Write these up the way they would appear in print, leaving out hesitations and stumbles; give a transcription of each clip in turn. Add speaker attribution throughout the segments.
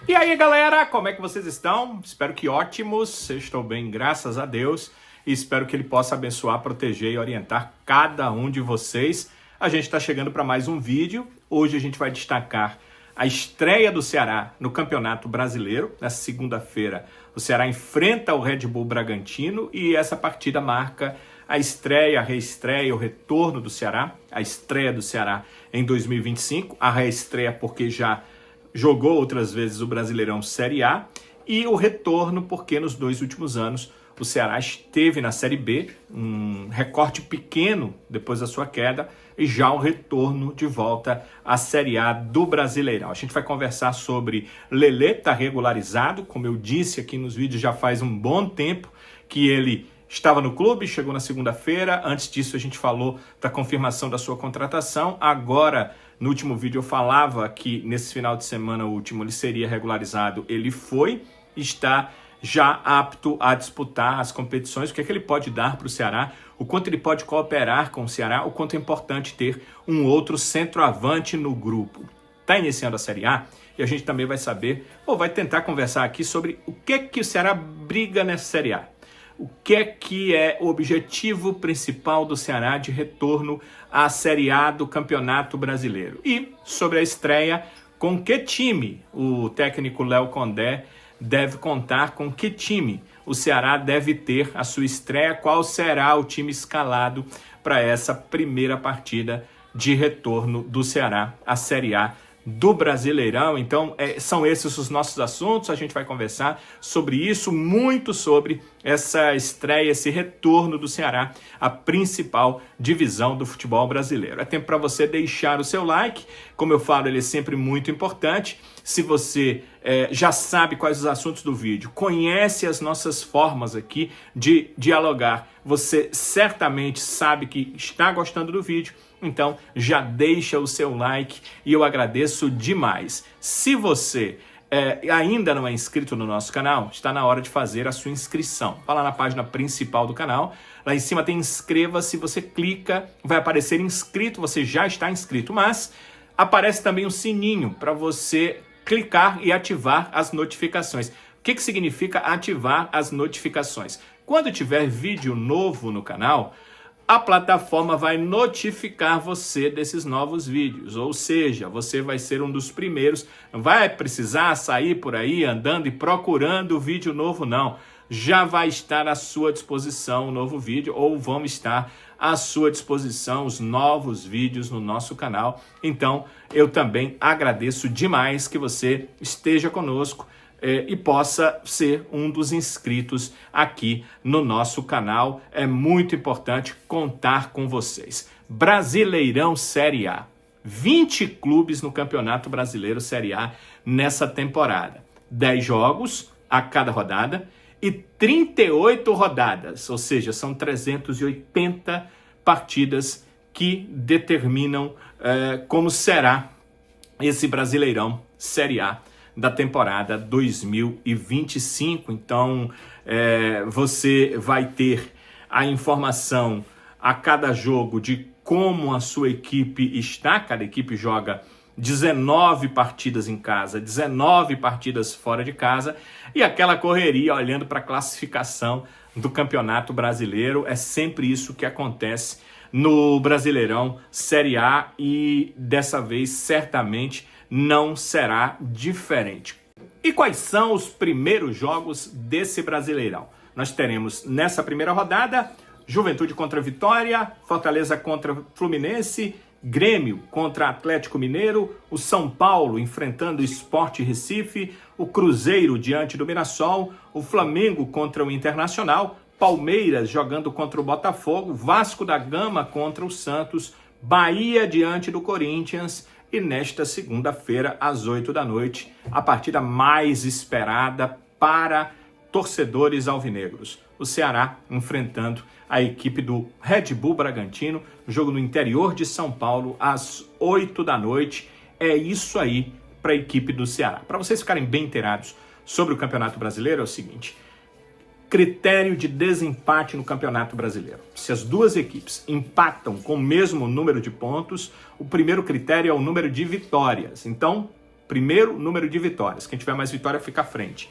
Speaker 1: E aí, galera, como é que vocês estão? Espero que ótimos, eu estou bem, graças a Deus, e espero que Ele possa abençoar, proteger e orientar cada um de vocês. A gente está chegando para mais um vídeo. Hoje a gente vai destacar a estreia do Ceará no Campeonato Brasileiro. Nessa segunda-feira, o Ceará enfrenta o Red Bull Bragantino e essa partida marca a estreia, a reestreia, o retorno do Ceará, a estreia do Ceará em 2025, a reestreia porque já jogou outras vezes o Brasileirão Série A, e o retorno porque nos 2 últimos anos o Ceará esteve na Série B, um recorte pequeno depois da sua queda, e já o retorno de volta à Série A do Brasileirão. A gente vai conversar sobre Lelê, tá regularizado, como eu disse aqui nos vídeos, já faz um bom tempo que ele estava no clube, chegou na segunda-feira. Antes disso a gente falou da confirmação da sua contratação. Agora, no último vídeo eu falava que nesse final de semana último ele seria regularizado. Ele foi, está já apto a disputar as competições. O que é que ele pode dar para o Ceará? O quanto ele pode cooperar com o Ceará? O quanto é importante ter um outro centroavante no grupo? Está iniciando a Série A e a gente também vai saber, ou vai tentar conversar aqui sobre o que o Ceará briga nessa Série A. O que é o objetivo principal do Ceará de retorno à Série A do Campeonato Brasileiro? E sobre a estreia, com que time o técnico Léo Condé deve contar, com que time o Ceará deve ter a sua estreia, qual será o time escalado para essa primeira partida de retorno do Ceará à Série A do Brasileirão. Então, são esses os nossos assuntos. A gente vai conversar sobre isso, muito sobre essa estreia, esse retorno do Ceará à principal divisão do futebol brasileiro. É tempo para você deixar o seu like. Como eu falo, ele é sempre muito importante. Se você já sabe quais os assuntos do vídeo, conhece as nossas formas aqui de dialogar, você certamente sabe que está gostando do vídeo, então já deixa o seu like e eu agradeço demais. Se você ainda não é inscrito no nosso canal, está na hora de fazer a sua inscrição. Vai lá na página principal do canal, lá em cima tem inscreva-se, você clica, vai aparecer inscrito, você já está inscrito, mas aparece também o sininho para você clicar e ativar as notificações. O que significa ativar as notificações? Quando tiver vídeo novo no canal, a plataforma vai notificar você desses novos vídeos, ou seja, você vai ser um dos primeiros, não vai precisar sair por aí andando e procurando vídeo novo, não. Já vai estar à sua disposição o novo vídeo, ou vão estar à sua disposição os novos vídeos no nosso canal. Então, eu também agradeço demais que você esteja conosco e possa ser um dos inscritos aqui no nosso canal. É muito importante contar com vocês. Brasileirão Série A. 20 clubes no Campeonato Brasileiro Série A nessa temporada. 10 jogos a cada rodada e 38 rodadas, ou seja, são 380 partidas que determinam como será esse Brasileirão Série A da temporada 2025. Então, você vai ter a informação a cada jogo de como a sua equipe está. Cada equipe joga 19 partidas em casa, 19 partidas fora de casa, e aquela correria olhando para a classificação do Campeonato Brasileiro. É sempre isso que acontece no Brasileirão Série A e dessa vez certamente não será diferente. E quais são os primeiros jogos desse Brasileirão? Nós teremos nessa primeira rodada Juventude contra Vitória, Fortaleza contra Fluminense, Grêmio contra Atlético Mineiro, o São Paulo enfrentando o Sport Recife, o Cruzeiro diante do Mirassol, o Flamengo contra o Internacional, Palmeiras jogando contra o Botafogo, Vasco da Gama contra o Santos, Bahia diante do Corinthians e nesta segunda-feira às 8 da noite, a partida mais esperada para torcedores alvinegros. O Ceará enfrentando a equipe do Red Bull Bragantino, jogo no interior de São Paulo, às 8 da noite. É isso aí para a equipe do Ceará. Para vocês ficarem bem inteirados sobre o Campeonato Brasileiro, é o seguinte: critério de desempate no Campeonato Brasileiro. Se as duas equipes empatam com o mesmo número de pontos, o primeiro critério é o número de vitórias. Então, Primeiro, número de vitórias. Quem tiver mais vitória fica à frente.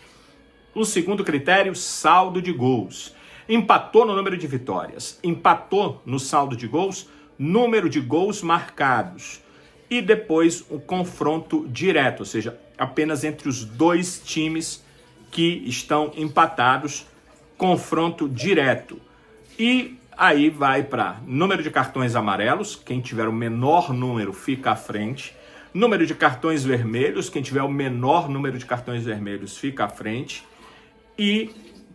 Speaker 1: O segundo critério, saldo de gols. Empatou no número de vitórias, empatou no saldo de gols, número de gols marcados. E depois o confronto direto, ou seja, apenas entre os dois times que estão empatados, confronto direto. E aí vai para número de cartões amarelos, quem tiver o menor número fica à frente. Número de cartões vermelhos, quem tiver o menor número de cartões vermelhos fica à frente. E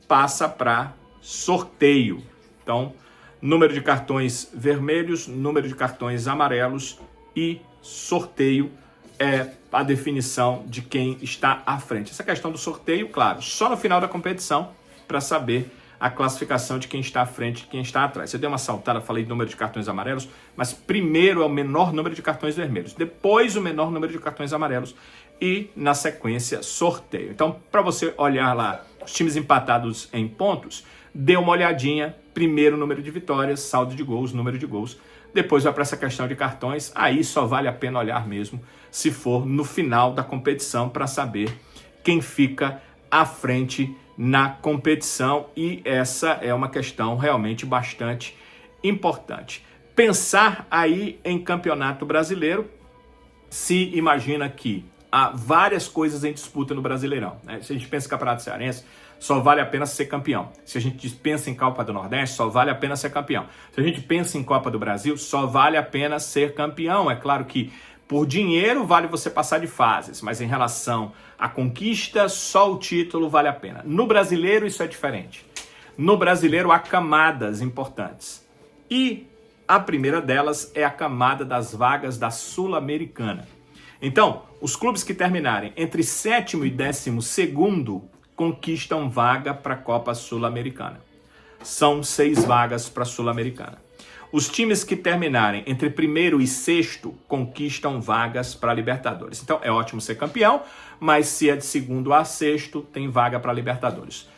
Speaker 1: passa para sorteio. Então, número de cartões vermelhos, número de cartões amarelos e sorteio é a definição de quem está à frente. Essa questão do sorteio, claro, só no final da competição para saber a classificação de quem está à frente e quem está atrás. Eu dei uma saltada, falei de número de cartões amarelos, mas primeiro é o menor número de cartões vermelhos, depois o menor número de cartões amarelos e, na sequência, sorteio. Então, para você olhar lá os times empatados em pontos, dê uma olhadinha, primeiro número de vitórias, saldo de gols, número de gols, depois vai para essa questão de cartões, aí só vale a pena olhar mesmo se for no final da competição para saber quem fica à frente na competição, e essa é uma questão realmente bastante importante. Pensar aí em campeonato brasileiro, se imagina que há várias coisas em disputa no Brasileirão, né? Se a gente pensa em Campeonato Cearense, só vale a pena ser campeão. Se a gente pensa em Copa do Nordeste, só vale a pena ser campeão. Se a gente pensa em Copa do Brasil, só vale a pena ser campeão. É claro que por dinheiro vale você passar de fases, mas em relação à conquista, só o título vale a pena. No Brasileiro isso é diferente. No Brasileiro há camadas importantes. E a primeira delas é a camada das vagas da Sul-Americana. Então, os clubes que terminarem entre 7º e 12º conquistam vaga para a Copa Sul-Americana. São 6 vagas para a Sul-Americana. Os times que terminarem entre 1º e 6º conquistam vagas para a Libertadores. Então é ótimo ser campeão, mas se é de 2º a 6º, tem vaga para a Libertadores.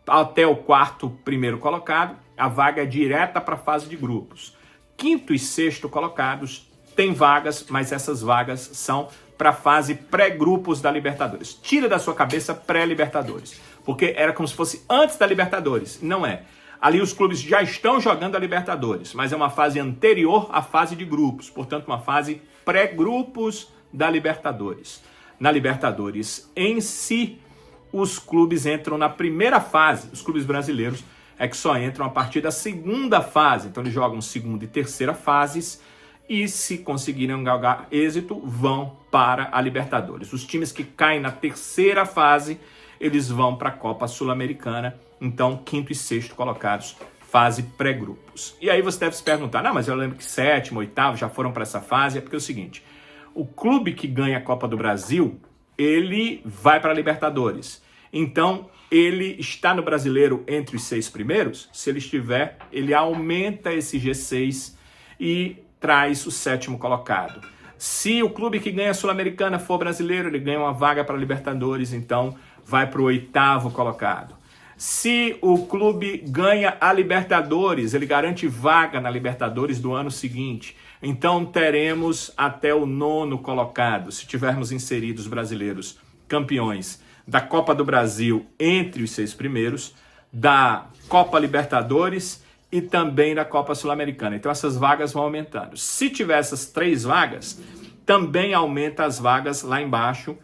Speaker 1: Até o 4º primeiro colocado, a vaga é direta para a fase de grupos. 5º e 6º colocados têm vagas, mas essas vagas são para a fase pré-grupos da Libertadores. Tira da sua cabeça pré-Libertadores, porque era como se fosse antes da Libertadores. Não é. Ali os clubes já estão jogando a Libertadores, mas é uma fase anterior à fase de grupos, portanto uma fase pré-grupos da Libertadores. Na Libertadores em si, os clubes entram na primeira fase. Os clubes brasileiros é que só entram a partir da segunda fase, então eles jogam segunda e terceira fases, e se conseguirem galgar êxito, vão para a Libertadores. Os times que caem na terceira fase, eles vão para a Copa Sul-Americana. Então, 5º e 6º colocados, fase pré-grupos. E aí você deve se perguntar, não, mas eu lembro que 7º, 8º já foram para essa fase. É porque é o seguinte, o clube que ganha a Copa do Brasil, ele vai para a Libertadores. Então, ele está no Brasileiro entre os 6 primeiros. Se ele estiver, ele aumenta esse G6 e traz o 7º colocado. Se o clube que ganha a Sul-Americana for brasileiro, ele ganha uma vaga para a Libertadores, então vai para o 8º colocado. Se o clube ganha a Libertadores, ele garante vaga na Libertadores do ano seguinte. Então teremos até o 9º colocado, se tivermos inseridos brasileiros campeões da Copa do Brasil entre os 6 primeiros, da Copa Libertadores e também da Copa Sul-Americana. Então essas vagas vão aumentando. Se tiver essas 3 vagas, também aumenta as vagas lá embaixo,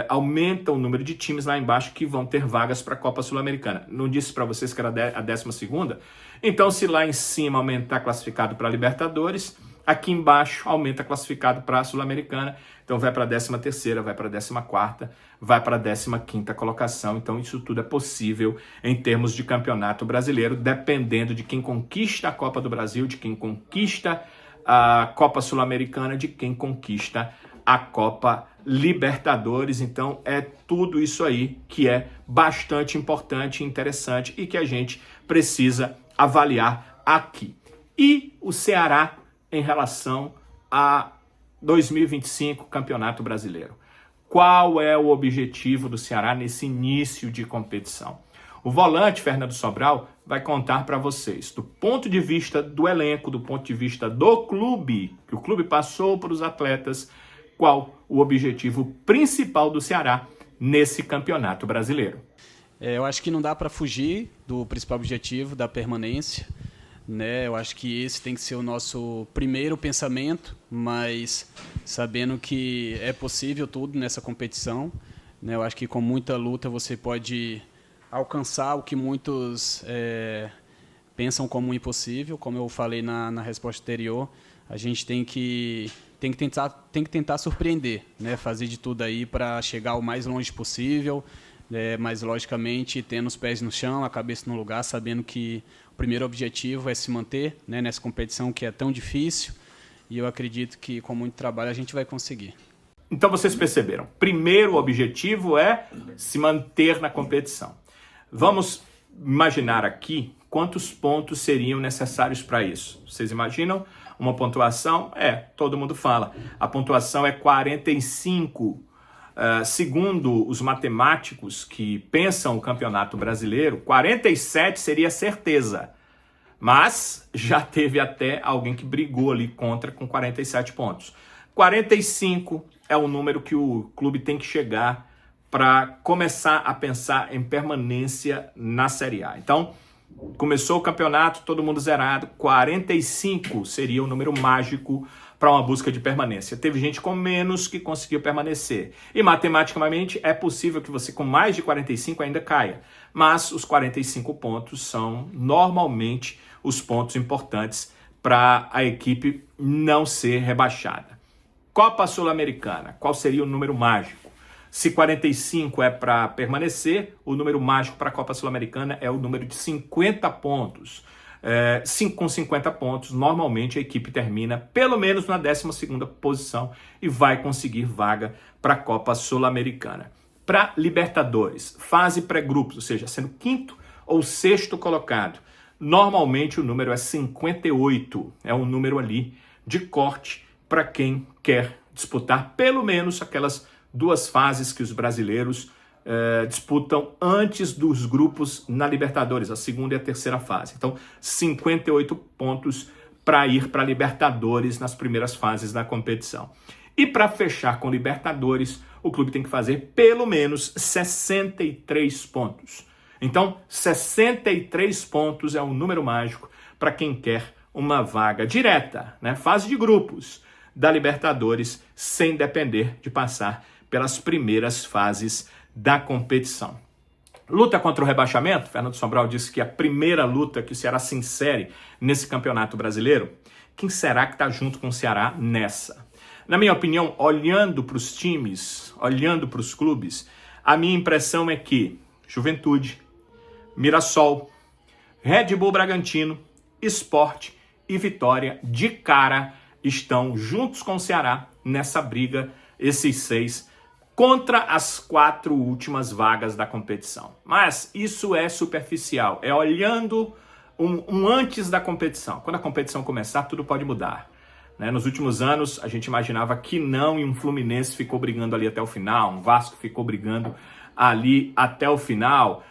Speaker 1: aumenta o número de times lá embaixo que vão ter vagas para a Copa Sul-Americana. Não disse para vocês que era a 12ª? Então se lá em cima aumentar classificado para a Libertadores, aqui embaixo aumenta classificado para a Sul-Americana, então vai para a 13ª, vai para a 14ª, vai para a 15ª colocação. Então isso tudo é possível em termos de campeonato brasileiro, dependendo de quem conquista a Copa do Brasil, de quem conquista a Copa Sul-Americana, de quem conquista a Copa Libertadores. Então é tudo isso aí que é bastante importante e interessante e que a gente precisa avaliar aqui. E o Ceará em relação a 2025 Campeonato Brasileiro. Qual é o objetivo do Ceará nesse início de competição? O volante Fernando Sobral vai contar para vocês, do ponto de vista do elenco, do ponto de vista do clube, que o clube passou para os atletas, qual o objetivo principal do Ceará nesse Campeonato Brasileiro?
Speaker 2: Eu acho que não dá para fugir do principal objetivo, da permanência, né? Eu acho que esse tem que ser o nosso primeiro pensamento, mas sabendo que é possível tudo nessa competição, né? Eu acho que com muita luta você pode alcançar o que muitos pensam como impossível. Como eu falei na resposta anterior, a gente tem que tentar surpreender, né? Fazer de tudo aí para chegar o mais longe possível, mas logicamente tendo os pés no chão, a cabeça no lugar, sabendo que o primeiro objetivo é se manter, né, nessa competição que é tão difícil, e eu acredito que com muito trabalho a gente vai conseguir.
Speaker 1: Então vocês perceberam, primeiro objetivo é se manter na competição. Vamos imaginar aqui quantos pontos seriam necessários para isso. Vocês imaginam uma pontuação? Todo mundo fala. A pontuação é 45. Segundo os matemáticos que pensam o Campeonato Brasileiro, 47 seria certeza. Mas já teve até alguém que brigou ali contra com 47 pontos. 45 é o número que o clube tem que chegar para começar a pensar em permanência na Série A. Então, começou o campeonato, todo mundo zerado, 45 seria o número mágico para uma busca de permanência. Teve gente com menos que conseguiu permanecer. E matematicamente é possível que você com mais de 45 ainda caia. Mas os 45 pontos são normalmente os pontos importantes para a equipe não ser rebaixada. Copa Sul-Americana, qual seria o número mágico? Se 45 é para permanecer, o número mágico para a Copa Sul-Americana é o número de 50 pontos. Com 50 pontos, normalmente a equipe termina pelo menos na 12ª posição e vai conseguir vaga para a Copa Sul-Americana. Para Libertadores, fase pré-grupos, ou seja, sendo quinto ou sexto colocado, normalmente o número é 58, é um número ali de corte para quem quer disputar pelo menos aquelas duas fases que os brasileiros disputam antes dos grupos na Libertadores, a segunda e a terceira fase. Então, 58 pontos para ir para a Libertadores nas primeiras fases da competição. E para fechar com Libertadores, o clube tem que fazer pelo menos 63 pontos. Então, 63 pontos é um número mágico para quem quer uma vaga direta, né? Fase de grupos da Libertadores, sem depender de passar pelas primeiras fases da competição. Luta contra o rebaixamento, Fernando Sobral disse que a primeira luta que o Ceará se insere nesse Campeonato Brasileiro, quem será que está junto com o Ceará nessa? Na minha opinião, olhando para os times, olhando para os clubes, a minha impressão é que Juventude, Mirassol, Red Bull Bragantino, Sport e Vitória de cara estão juntos com o Ceará nessa briga, esses 6 contra as 4 últimas vagas da competição. Mas isso é superficial, é olhando um antes da competição. Quando a competição começar, tudo pode mudar. Né? Nos últimos anos, a gente imaginava que não, e um Fluminense ficou brigando ali até o final, um Vasco ficou brigando ali até o final.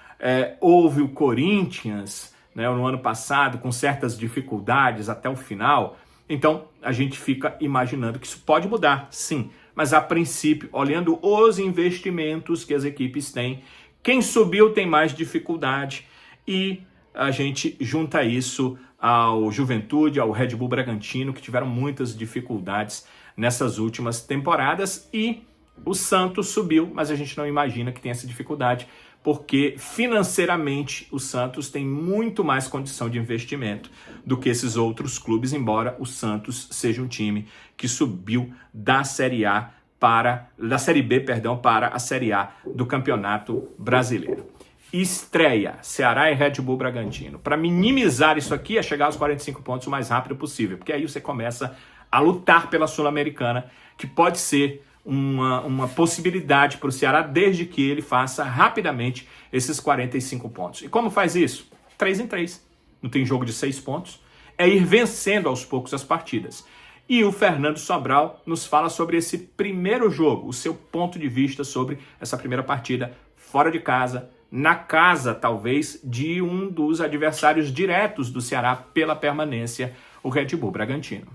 Speaker 1: Houve o Corinthians, né, no ano passado, com certas dificuldades até o final. Então, a gente fica imaginando que isso pode mudar, sim. Mas, a princípio, olhando os investimentos que as equipes têm, quem subiu tem mais dificuldade e a gente junta isso ao Juventude, ao Red Bull Bragantino, que tiveram muitas dificuldades nessas últimas temporadas, e o Santos subiu, mas a gente não imagina que tenha essa dificuldade, porque financeiramente o Santos tem muito mais condição de investimento do que esses outros clubes, embora o Santos seja um time que subiu da Série B, para a Série A do Campeonato Brasileiro. Estreia, Ceará e Red Bull Bragantino. Para minimizar isso aqui, é chegar aos 45 pontos o mais rápido possível, porque aí você começa a lutar pela Sul-Americana, que pode ser uma possibilidade para o Ceará, desde que ele faça rapidamente esses 45 pontos. E como faz isso? 3 em 3. Não tem jogo de 6 pontos. É ir vencendo aos poucos as partidas. E o Fernando Sobral nos fala sobre esse primeiro jogo, o seu ponto de vista sobre essa primeira partida fora de casa, na casa, talvez, de um dos adversários diretos do Ceará pela permanência, o Red Bull Bragantino.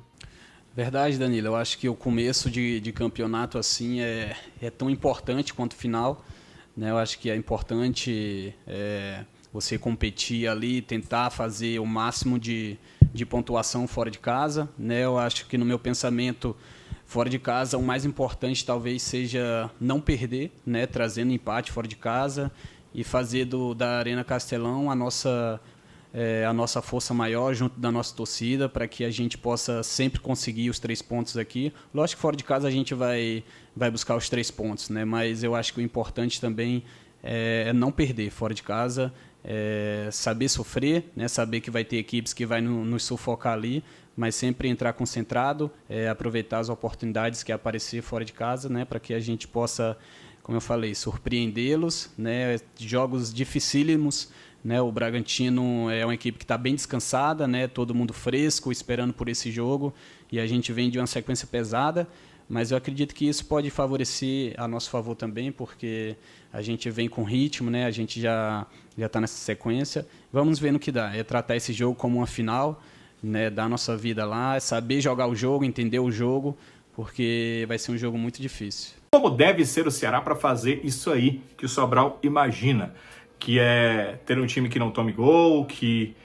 Speaker 2: Verdade, Danilo. Eu acho que o começo de campeonato assim é tão importante quanto o final, né? Eu acho que é importante você competir ali, tentar fazer o máximo de pontuação fora de casa, né? Eu acho que no meu pensamento, fora de casa, o mais importante talvez seja não perder, né? Trazendo empate fora de casa e fazer da Arena Castelão a nossa força maior junto da nossa torcida, para que a gente possa sempre conseguir os 3 pontos aqui. Lógico que fora de casa a gente vai buscar os 3 pontos, né? Mas eu acho que o importante também é não perder fora de casa, saber sofrer, né? Saber que vai ter equipes que vai nos sufocar ali, mas sempre entrar concentrado, aproveitar as oportunidades que aparecer fora de casa, né? Para que a gente possa, como eu falei, surpreendê-los, né? Jogos dificílimos, né? O Bragantino é uma equipe que está bem descansada, né? Todo mundo fresco, esperando por esse jogo, e a gente vem de uma sequência pesada, mas eu acredito que isso pode favorecer a nosso favor também, porque a gente vem com ritmo, né? A gente já está nessa sequência. Vamos ver no que dá. É tratar esse jogo como uma final, né? Dar a nossa vida lá, saber jogar o jogo, entender o jogo, porque vai ser um jogo muito difícil.
Speaker 1: Como deve ser o Ceará para fazer isso aí que o Sobral imagina, que é ter um time que não tome gol, que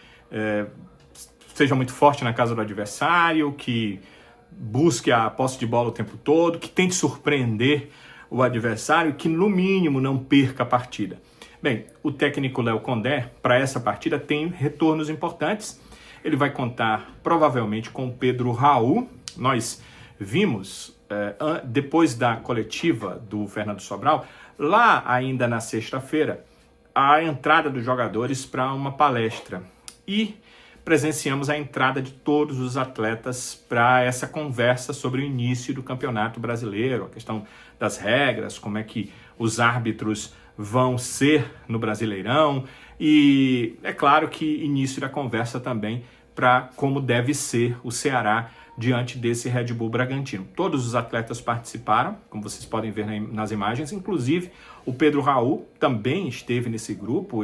Speaker 1: seja muito forte na casa do adversário, que busque a posse de bola o tempo todo, que tente surpreender o adversário, que no mínimo não perca a partida. Bem, o técnico Léo Condé, para essa partida, tem retornos importantes. Ele vai contar provavelmente com o Pedro Raul. Nós vimos, depois da coletiva do Fernando Sobral, lá ainda na sexta-feira, a entrada dos jogadores para uma palestra e presenciamos a entrada de todos os atletas para essa conversa sobre o início do Campeonato Brasileiro, a questão das regras, como é que os árbitros vão ser no Brasileirão e é claro que início da conversa também para como deve ser o Ceará diante desse Red Bull Bragantino. Todos os atletas participaram, como vocês podem ver nas imagens, inclusive o Pedro Raul também esteve nesse grupo,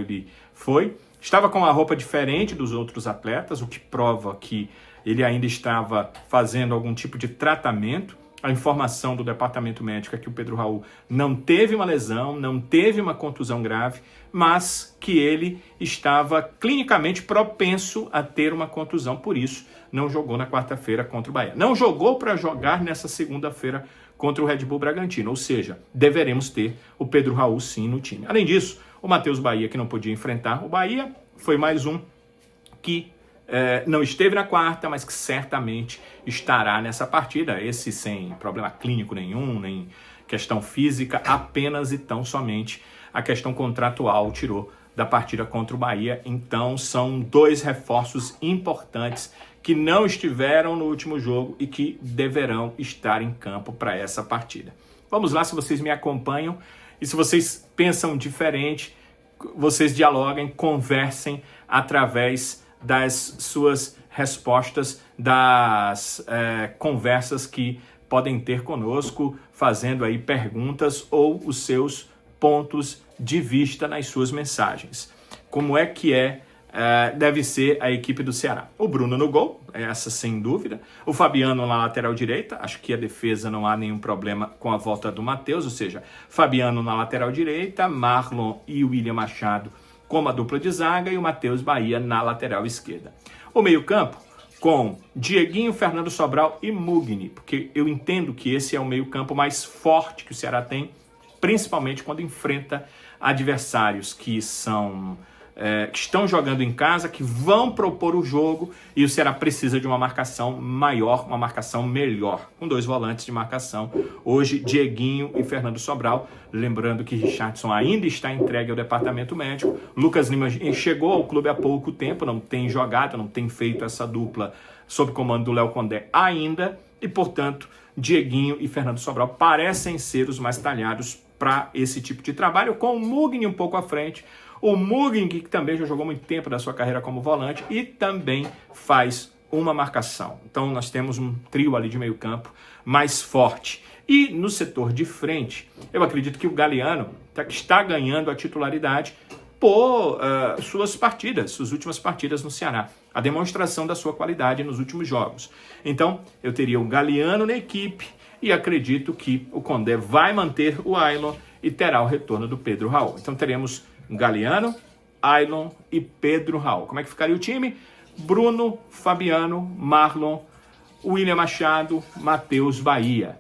Speaker 1: estava com uma roupa diferente dos outros atletas, o que prova que ele ainda estava fazendo algum tipo de tratamento. A informação do departamento médico é que o Pedro Raul não teve uma lesão, não teve uma contusão grave, mas que ele estava clinicamente propenso a ter uma contusão, por isso não jogou na quarta-feira contra o Bahia. Não jogou para jogar nessa segunda-feira contra o Red Bull Bragantino, ou seja, deveremos ter o Pedro Raul sim no time. Além disso, o Matheus Bahia, que não podia enfrentar o Bahia, foi mais um que não esteve na quarta, mas que certamente estará nessa partida, esse sem problema clínico nenhum, nem questão física, apenas e tão somente a questão contratual tirou da partida contra o Bahia. Então são 2 reforços importantes que não estiveram no último jogo e que deverão estar em campo para essa partida. Vamos lá, se vocês me acompanham e se vocês pensam diferente, vocês dialoguem, conversem através das suas respostas, das conversas que podem ter conosco, fazendo aí perguntas ou os seus pontos de vista nas suas mensagens. Como é que deve ser a equipe do Ceará? O Bruno no gol, essa sem dúvida. O Fabiano na lateral direita, acho que a defesa não há nenhum problema com a volta do Matheus, ou seja, Fabiano na lateral direita, Marlon e William Machado como a dupla de zaga e o Matheus Bahia na lateral esquerda. O meio-campo com Dieguinho, Fernando Sobral e Mugni, porque eu entendo que esse é o meio-campo mais forte que o Ceará tem, principalmente quando enfrenta adversários que estão jogando em casa, que vão propor o jogo, e o Ceará precisa de uma marcação maior, uma marcação melhor, com 2 volantes de marcação. Hoje, Dieguinho e Fernando Sobral, lembrando que Richardson ainda está entregue ao departamento médico. Lucas Lima chegou ao clube há pouco tempo, não tem jogado, não tem feito essa dupla sob comando do Léo Condé ainda, e portanto, Dieguinho e Fernando Sobral parecem ser os mais talhados para esse tipo de trabalho, com o Mugni um pouco à frente. O Mugni, que também já jogou muito tempo da sua carreira como volante e também faz uma marcação. Então nós temos um trio ali de meio campo mais forte. E no setor de frente, eu acredito que o Galeano está ganhando a titularidade por suas últimas partidas no Ceará. a demonstração da sua qualidade nos últimos jogos. Então, eu teria o Galeano na equipe e acredito que o Condé vai manter o Aylon e terá o retorno do Pedro Raul. Então, teremos Galeano, Aylon e Pedro Raul. Como é que ficaria o time? Bruno, Fabiano, Marlon, William Machado, Matheus Bahia.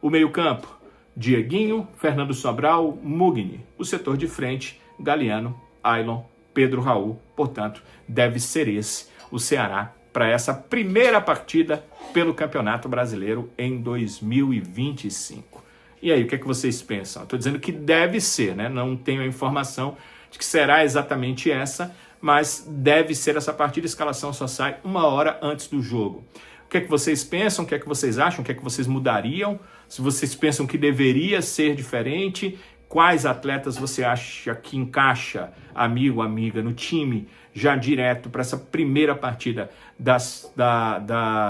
Speaker 1: O meio-campo, Dieguinho, Fernando Sobral, Mugni. O setor de frente, Galeano, Aylon, Pedro Raul. Portanto, deve ser esse o Ceará para essa primeira partida pelo Campeonato Brasileiro em 2025. E aí, o que é que vocês pensam? Estou dizendo que deve ser, né? Não tenho a informação de que será exatamente essa, mas deve ser essa partida. A escalação só sai 1 hora antes do jogo. O que é que vocês pensam? O que é que vocês acham? O que é que vocês mudariam? Se vocês pensam que deveria ser diferente, quais atletas você acha que encaixa, amigo, amiga, no time, já direto para essa primeira partida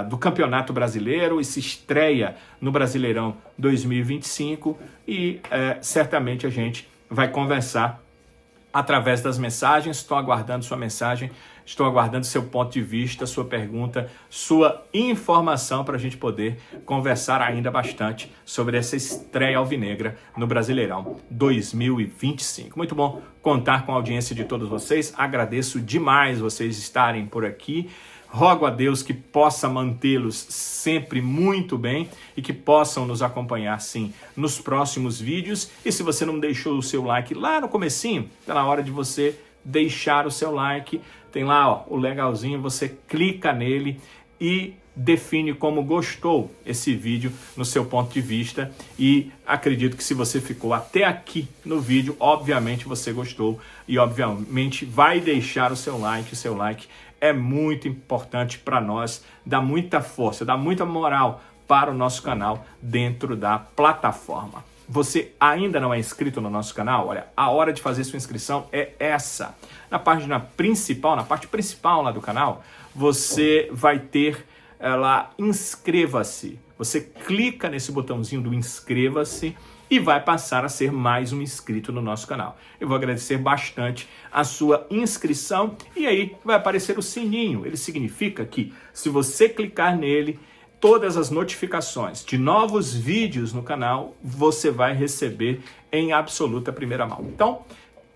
Speaker 1: do Campeonato Brasileiro e se estreia no Brasileirão 2025 e certamente a gente vai conversar através das mensagens. Estou aguardando sua mensagem, estou aguardando seu ponto de vista, sua pergunta, sua informação para a gente poder conversar ainda bastante sobre essa estreia alvinegra no Brasileirão 2025. Muito bom contar com a audiência de todos vocês, agradeço demais vocês estarem por aqui. Rogo a Deus que possa mantê-los sempre muito bem e que possam nos acompanhar, sim, nos próximos vídeos. E se você não deixou o seu like lá no comecinho, está na hora de você deixar o seu like. Tem lá, ó, o legalzinho, você clica nele e define como gostou esse vídeo no seu ponto de vista. E acredito que se você ficou até aqui no vídeo, obviamente você gostou e obviamente vai deixar o seu like. O seu like é muito importante para nós, dá muita força, dá muita moral para o nosso canal dentro da plataforma. Você ainda não é inscrito no nosso canal? Olha, a hora de fazer sua inscrição é essa. Na página principal, na parte principal lá do canal, você vai ter lá inscreva-se. Você clica nesse botãozinho do inscreva-se e vai passar a ser mais um inscrito no nosso canal. Eu vou agradecer bastante a sua inscrição e aí vai aparecer o sininho. Ele significa que se você clicar nele, todas as notificações de novos vídeos no canal você vai receber em absoluta primeira mão. Então,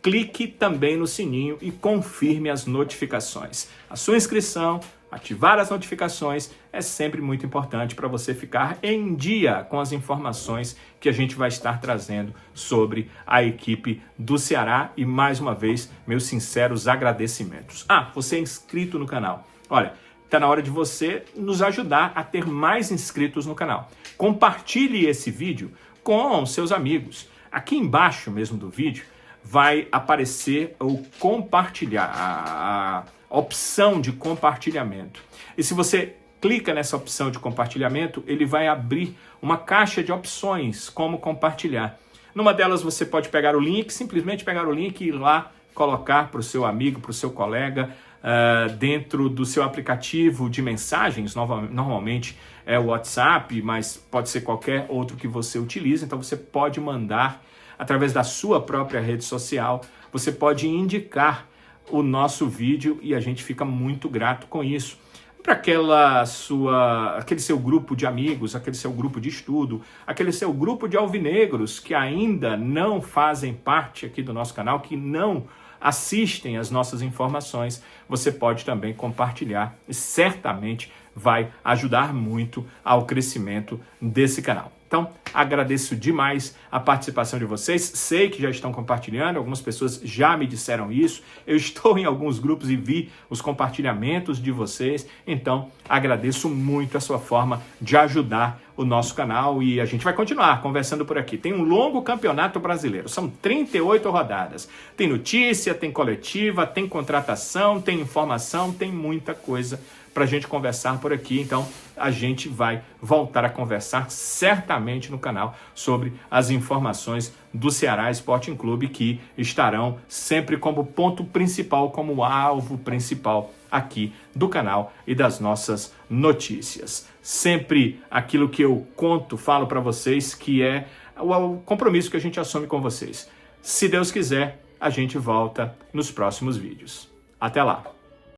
Speaker 1: clique também no sininho e confirme as notificações. A sua inscrição, ativar as notificações é sempre muito importante para você ficar em dia com as informações que a gente vai estar trazendo sobre a equipe do Ceará e mais uma vez meus sinceros agradecimentos. Você é inscrito no canal. Olha, está na hora de você nos ajudar a ter mais inscritos no canal. Compartilhe esse vídeo com seus amigos. Aqui embaixo mesmo do vídeo vai aparecer o compartilhar, a opção de compartilhamento. E se você clica nessa opção de compartilhamento, ele vai abrir uma caixa de opções como compartilhar. Numa delas você pode pegar o link, simplesmente pegar o link e ir lá colocar para o seu amigo, para o seu colega, dentro do seu aplicativo de mensagens. Normalmente é o WhatsApp, mas pode ser qualquer outro que você utilize. Então você pode mandar através da sua própria rede social, você pode indicar o nosso vídeo e a gente fica muito grato com isso. Para aquele seu grupo de amigos, aquele seu grupo de estudo, aquele seu grupo de alvinegros que ainda não fazem parte aqui do nosso canal, que não assistem às nossas informações, você pode também compartilhar e certamente vai ajudar muito ao crescimento desse canal. Então, agradeço demais a participação de vocês. Sei que já estão compartilhando, algumas pessoas já me disseram isso. Eu estou em alguns grupos e vi os compartilhamentos de vocês. Então, agradeço muito a sua forma de ajudar o nosso canal e a gente vai continuar conversando por aqui. Tem um longo campeonato brasileiro, são 38 rodadas. Tem notícia, tem coletiva, tem contratação, tem informação, tem muita coisa para a gente conversar por aqui. Então, a gente vai voltar a conversar certamente no canal sobre as informações do Ceará Sporting Clube, que estarão sempre como ponto principal, como alvo principal aqui do canal e das nossas notícias. Sempre aquilo que eu falo para vocês, que é o compromisso que a gente assume com vocês. Se Deus quiser, a gente volta nos próximos vídeos. Até lá!